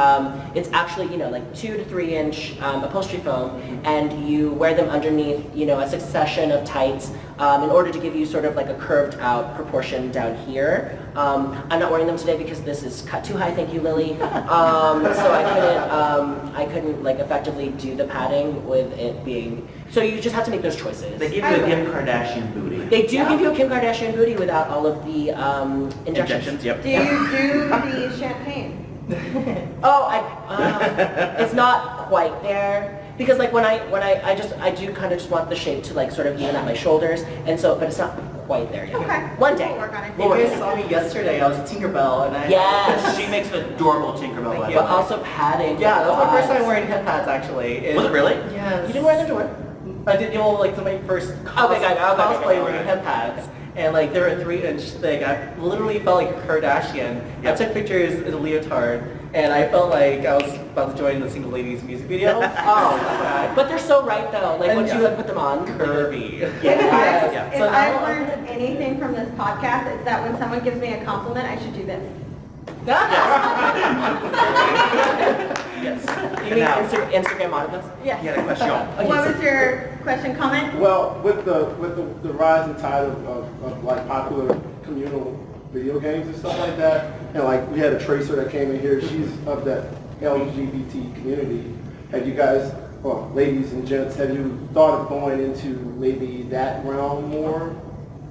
it's actually, you know, like 2 to 3 inch upholstery foam, and you wear them underneath, you know, a succession of tights, in order to give you sort of like a curved out proportion down here. I'm not wearing them today because this is cut too high, thank you, Lili. So I couldn't like effectively do the padding with it being, so you just have to make those choices. They give you a Kim Kardashian booty. They do give you a Kim Kardashian booty without all of the injections. Yep. Do you do the champagne? Oh, it's not quite there. Because like when I do kind of just want the shape to like sort of even at my shoulders, and so, but it's not quite there yet. Okay. One day. We'll work on it. You guys saw me yesterday. I was Tinkerbell, and I Yes. She makes an adorable Tinkerbell. Thank by you. the But way. also padding. Yeah, that was my first time eyes. wearing hip pads actually. Was it really? Yes. You didn't wear them to work? I did, like, to my first cosplay wearing hip pads. And like, they were 3-inch thick. I literally felt like a Kardashian. I Yep. took pictures in a leotard, and I felt like I was about to join the Single Ladies music video. But they're so right though. Like And once you you- like put them on. Curvy. If Yeah. If So now- I've learned anything from this podcast, it's that when someone gives me a compliment, I should do this. Yes. You mean Now, Instagram models? Yes. you had a question. What was your question, comment? Well, with the rise and tide of like popular communal video games and stuff like that, and like we had a tracer that came in here, she's of that LGBT community. Have you guys, well, ladies and gents, have you thought of going into maybe that realm more?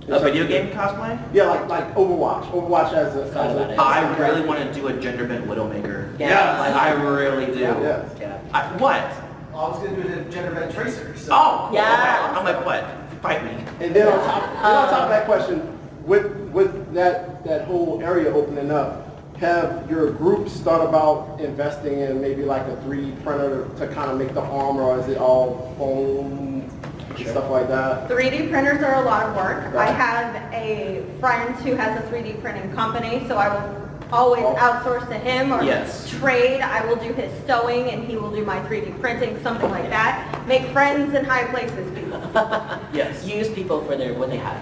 A video game cosplay? Yeah, like Overwatch. Overwatch as a. Thought about it. I really want to do a gender bent Widowmaker. Yeah. I really do. Yeah. Yeah. What? I was going to do the gender bent tracer. So. Oh, cool. Yeah. Okay. I'm like, what? Fight me. And then on top of that question, with that whole area opening up, have your groups thought about investing in maybe like a 3D printer to kind of make the armor, or is it all foam and stuff like that? 3D printers are a lot of work. I Right. have a friend who has a 3D printing company, so I will always outsource to him or Yes. trade. I will do his sewing and he will do my 3D printing, something like that. Make friends in high places, people. Yes. Use people for what they have.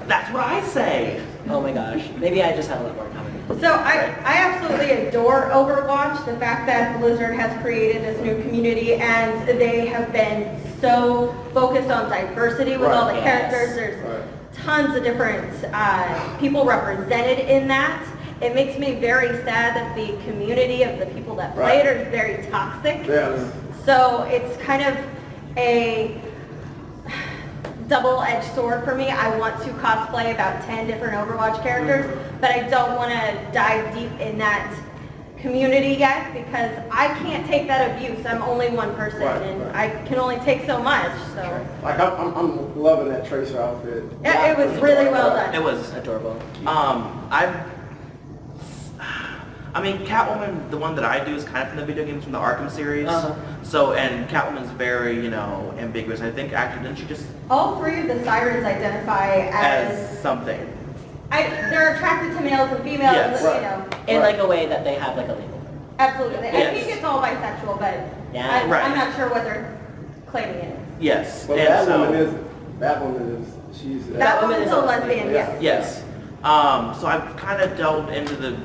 That's what I say. Oh my gosh. Maybe I just have a lot more in common. So I absolutely adore Overwatch, the fact that Blizzard has created this new community and they have been so focused on diversity with all the Right. characters. Yes. There's Right. tons of different people represented in that. It makes me very sad that the community of the people that play it is very toxic. Yes. So it's kind of a double-edged sword for me. I want to cosplay about 10 different Overwatch characters, but I don't want to dive deep in that community yet because I can't take that abuse. I'm only one person Right, and right. I can only take so much. So Like I'm loving that tracer outfit. yeah, it was really well done. It was. Adorable. I mean, Catwoman, the one that I do is kind of from the video games from the Arkham series. Uh-huh. So, and Catwoman's very, ambiguous. I think actually, didn't she just All three of the sirens identify as something? they're attracted to males and females. Yes. You know, In like a way that they have like a label. absolutely. I Yes. think it's all bisexual, but Yeah. Right. I'm not sure what they're claiming it is. Yes. But and Batwoman is she's. That woman's is a a lesbian, yes. Yes. So I've kind of delved into the,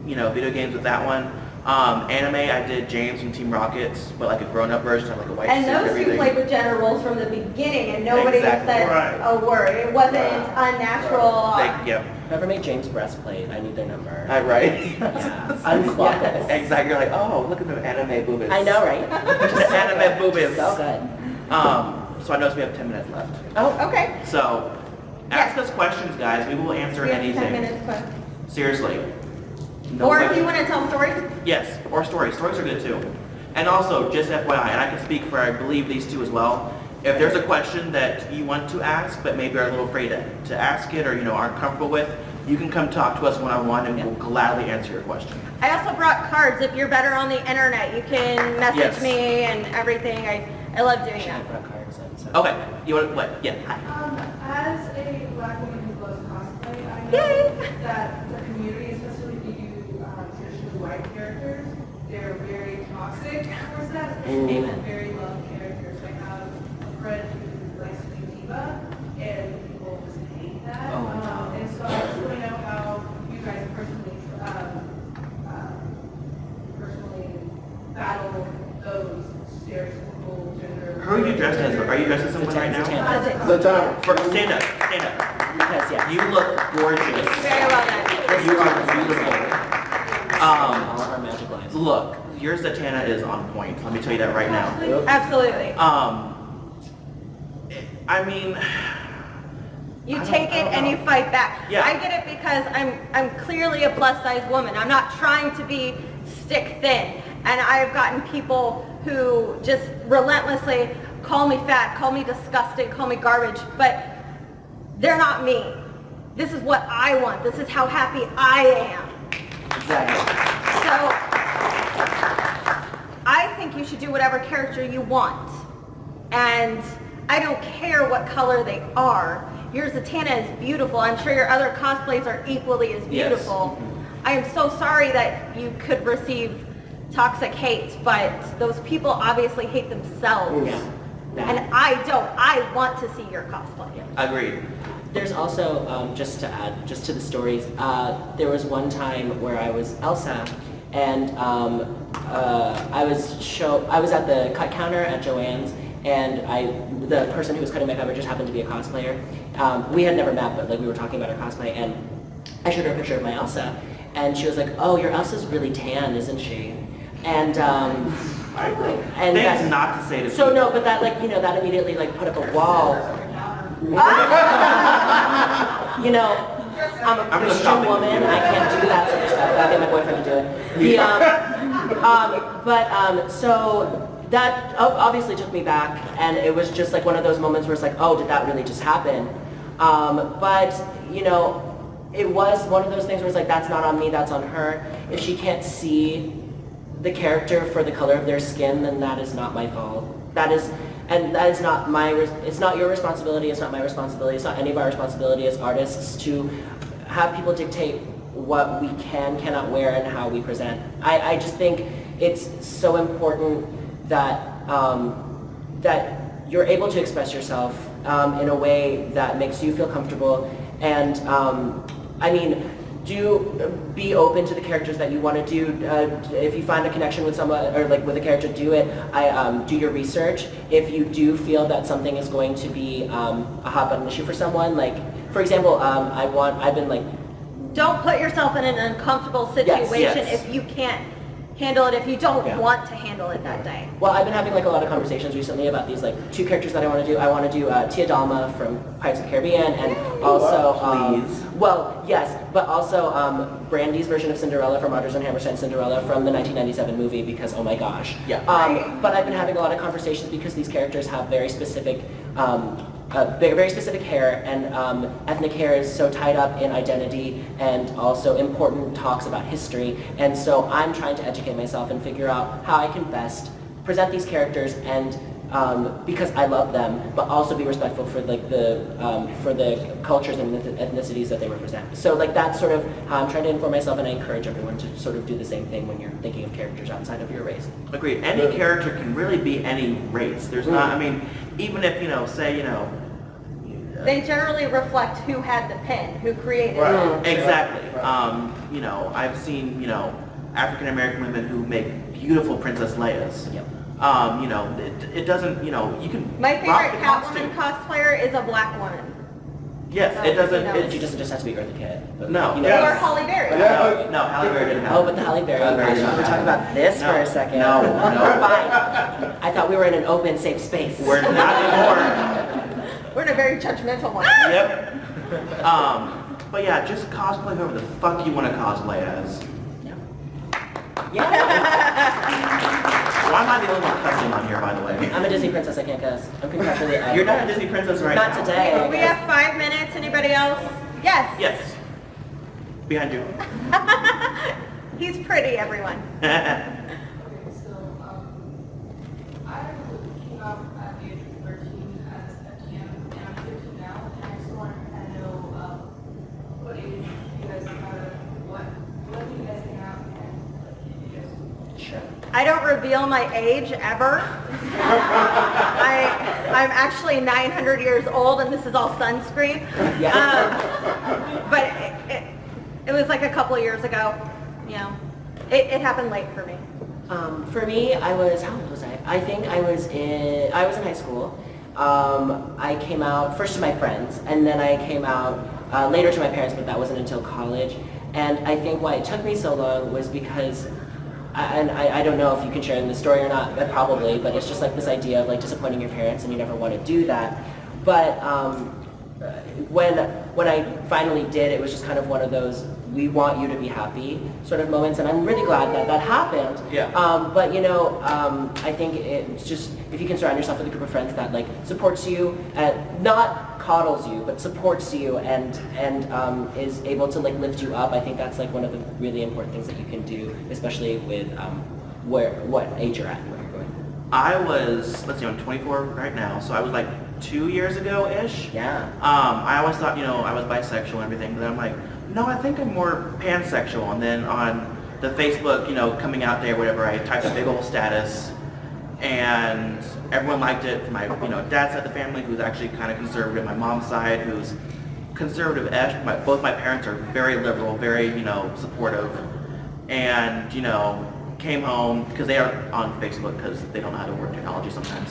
video games with that one. Anime, I did James from Team Rockets, but like a grown-up version, I had like a white And suit and those two everything. played with gender roles from the beginning, and nobody Exactly. said Right. a word. It wasn't unnatural. Yep. Whoever made James breastplate, I need their number. Right. Yeah. Unclog this. Exactly. You're like, oh, look at the anime boobies. I know, right? The anime boobies. So good. So I notice we have 10 minutes left. Oh, Okay. So, ask us questions, guys. We will answer We have 10 anything. minutes, but. Seriously. No Or if question. you want to tell stories, Yes, or stories. Stories are good too. And also, just FYI, and I can speak for I believe these two as well. If there's a question that you want to ask, but maybe are a little afraid to ask it or aren't comfortable with, you can come talk to us one-on-one and we'll gladly answer your question. I also brought cards. If you're better on the internet, you can message Yes. me and everything. I love doing I that. brought cards in, so. Okay, you want what? Yeah. Hi. As a black woman who loves cosplay, I know Yay! that the community, especially if you do traditionally white characters, they're very toxic towards that, especially Amen. very loved characters. I have a friend who likes to do diva, and people just hate that. Oh, And so I just want to know how you guys personally battle those stereotypical gender. Who are you dressed as? Are you dressed as someone right now? Tantas. The time. Stand up. Because yeah, You look gorgeous. Very well done. You are beautiful. all of our magic lives. Look, your Zatanna is on point. Let me tell you that right now. Absolutely. I mean, You I take don't it and know. you fight back. Yeah. I get it because I'm clearly a plus size woman. I'm not trying to be stick thin. And I've gotten people who just relentlessly call me fat, call me disgusting, call me garbage, but they're not me. This is what I want. This is how happy I am. Exactly. So I think you should do whatever character you want. And I don't care what color they are. Your Zatanna is beautiful. I'm sure your other cosplays are equally as Yes. beautiful. I am so sorry that you could receive toxic hate, but those people obviously hate themselves. Yeah. And I don't. I want to see your cosplay. agreed. There's also, just to add, just to the stories, there was one time where I was Elsa, and I was at the cut counter at Joann's, and the person who was cutting my cover just happened to be a cosplayer. We had never met, but like we were talking about her cosplay, and I showed her a picture of my Elsa, and she was like, "Oh, your Elsa's really tan, isn't she?" And and Things that, not to say to so people. no, but that like that immediately like put up a wall. You know, I'm a gonna Christian stop it. woman. I can't do that sort of stuff. I'll get my boyfriend to do it. So that obviously took me back, and it was just like one of those moments where it's like, oh, did that really just happen? But it was one of those things where it's like, that's not on me, that's on her. If she can't see the character for the color of their skin, then that is not my fault. That is not it's not your responsibility, it's not my responsibility, it's not any of our responsibility as artists to have people dictate what we cannot wear and how we present. I just think it's so important that that you're able to express yourself in a way that makes you feel comfortable, and do be open to the characters that you want to do. If you find a connection with someone or like with a character, do it. Do your research. If you do feel that something is going to be a hot button issue for someone, like for example, I've been like, Don't put yourself in an uncomfortable situation yes. if you can't handle it, if you don't Yeah. want to handle it that day. well, I've been having like a lot of conversations recently about these like two characters that I want to do. I want to do Tia Dalma from Pirates of the Caribbean, and also please. well, yes, but also Brandy's version of Cinderella from Rodgers and Hammerstein's Cinderella from the 1997 movie, because oh my gosh. Yeah. But I've been having a lot of conversations because these characters have very specific very specific hair, and ethnic hair is so tied up in identity and also important talks about history, and so I'm trying to educate myself and figure out how I can best present these characters, and because I love them, but also be respectful for like the cultures and ethnicities that they represent. So like that's sort of how I'm trying to inform myself, and I encourage everyone to sort of do the same thing when you're thinking of characters outside of your race. Agreed. Any character can really be any race. There's not, even if, say, They generally reflect who had the pen, who created Right. it. exactly. Right. I've seen, African American women who make beautiful Princess Leia's. Yep. It doesn't, you can My rock favorite the Catwoman costume. cosplayer is a black woman. Yes, it doesn't, No. She doesn't just have to be Eartha Kitt. But, No. you know. Yeah. Or Holly Berry. Yeah. no, Halle Berry didn't have Oh, but the Halle Berry. Halle Berry I did should not we talk have about this No. for a second? No, no. Fine. I thought we were in an open, safe space. We're not anymore. We're in a very judgmental one. Yep. But yeah, just cosplay whoever the fuck you want to cosplay as. Yeah. Why am I the only one cussing on here, by the way? I'm a Disney princess. I can't cuss. I'm contractually. You're not a Disney princess right Not now. today. I We guess. have 5 minutes. Anybody else? Yes. Yes. Behind you. He's pretty, everyone. Okay, so, I came out at the age of 13 as a TM, and I'm 15 now, and I just wanted to kind of know, what age you guys came out at, when you guys came out, and like, you guys. Sure. I don't reveal my age ever. I'm actually 900 years old, and this is all sunscreen. Yeah. But it was like a couple of years ago. It happened late for me. For me, how old was I? I think I was in high school, I came out first to my friends, and then I came out later to my parents, but that wasn't until college. And I think why it took me so long was because, I don't know if you can share in the story or not, probably, but it's just like this idea of like disappointing your parents and you never want to do that. But when I finally did, it was just kind of one of those, we want you to be happy sort of moments, and I'm really glad that that happened. Yeah. But you know, I think it's just, if you can surround yourself with a group of friends that like supports you, not coddles you, but supports you and is able to like lift you up, I think that's like one of the really important things that you can do, especially with what age you're at and where you're going. I was, let's see, I'm 24 right now, so I was like 2 years ago-ish. Yeah. I always thought, you know, I was bisexual and everything, but I'm like, no, I think I'm more pansexual. And then on the Facebook, you know, coming out day or whatever, I typed a big old status, and everyone liked it. My, you know, dad's side of the family, who's actually kind of conservative. My mom's side, who's conservative-ish. Both my parents are very liberal, very, you know, supportive. And, you know, came home, because they are on Facebook, because they don't know how to work technology sometimes.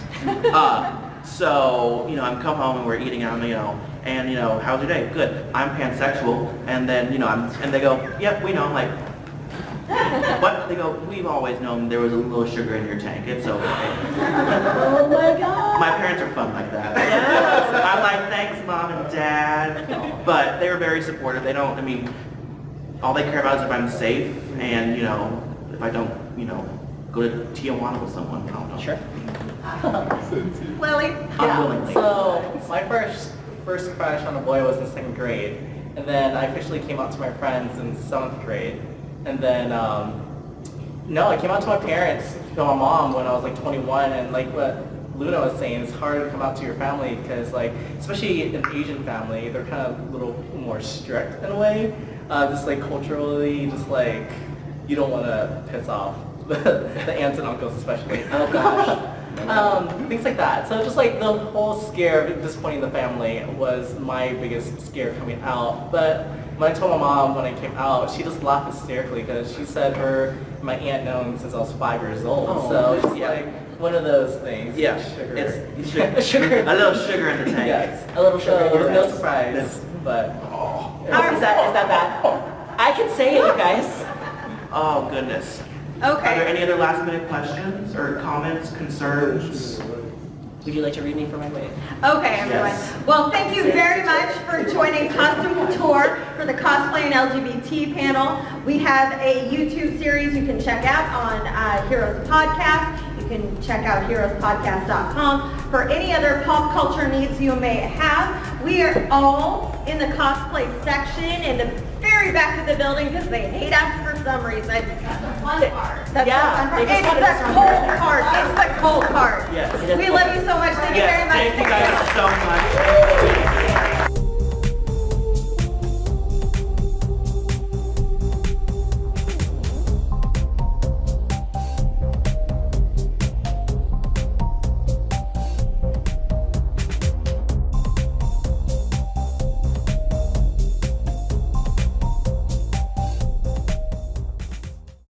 So, you know, I'm come home and we're eating out, you know, and, you know, how's your day? Good. I'm pansexual. And then, you know, and they go, yep, we know. I'm like, what? They go, we've always known there was a little sugar in your tank. It's okay. Oh my God. My parents are fun like that. Yes. I'm like, thanks, Mom and Dad. But they were very supportive. They don't, I mean, all they care about is if I'm safe and, you know, if I don't, you know, go to Tijuana with someone. I don't know. Sure. Lily? Unwillingly. So my first crush on a boy was in 2nd grade, and then I officially came out to my friends in 7th grade, and then no, I came out to my parents, to my mom when I was like 21, and like what Luna was saying, it's hard to come out to your family because like, especially an Asian family, they're kind of a little more strict in a way, just like culturally, just like you don't want to piss off the aunts and uncles especially. Oh gosh. Things like that. So just like the whole scare of disappointing the family was my biggest scare coming out. But when I told my mom when I came out, she just laughed hysterically because she said my aunt known since I was 5 years old. Oh, so it's just yeah. like one of those things. Yeah, Sugar. it's sugar. Sugar. A little sugar in the tank. Yes. A little sugar. So it was no yes. surprise. But Is that bad? I can say it, you guys. Oh, goodness. Are there Okay. any other last minute questions or comments, concerns? Would you like to read me for my way? Okay, everyone. Yes. Well, thank you very much for joining Costume Couture for the Cosplay and LGBT panel. We have a YouTube series you can check out on Heroes Podcast. You can check out heroespodcast.com for any other pop culture needs you may have. We are all in the cosplay section in the very back of the building because they hate us for some reason. That's the fun part. That's Yeah, the fun part. they just It's wanted us the on cold here. part. It's the cold part. Yes. We love you so much. Thank you very Yes, much. thank you guys so much.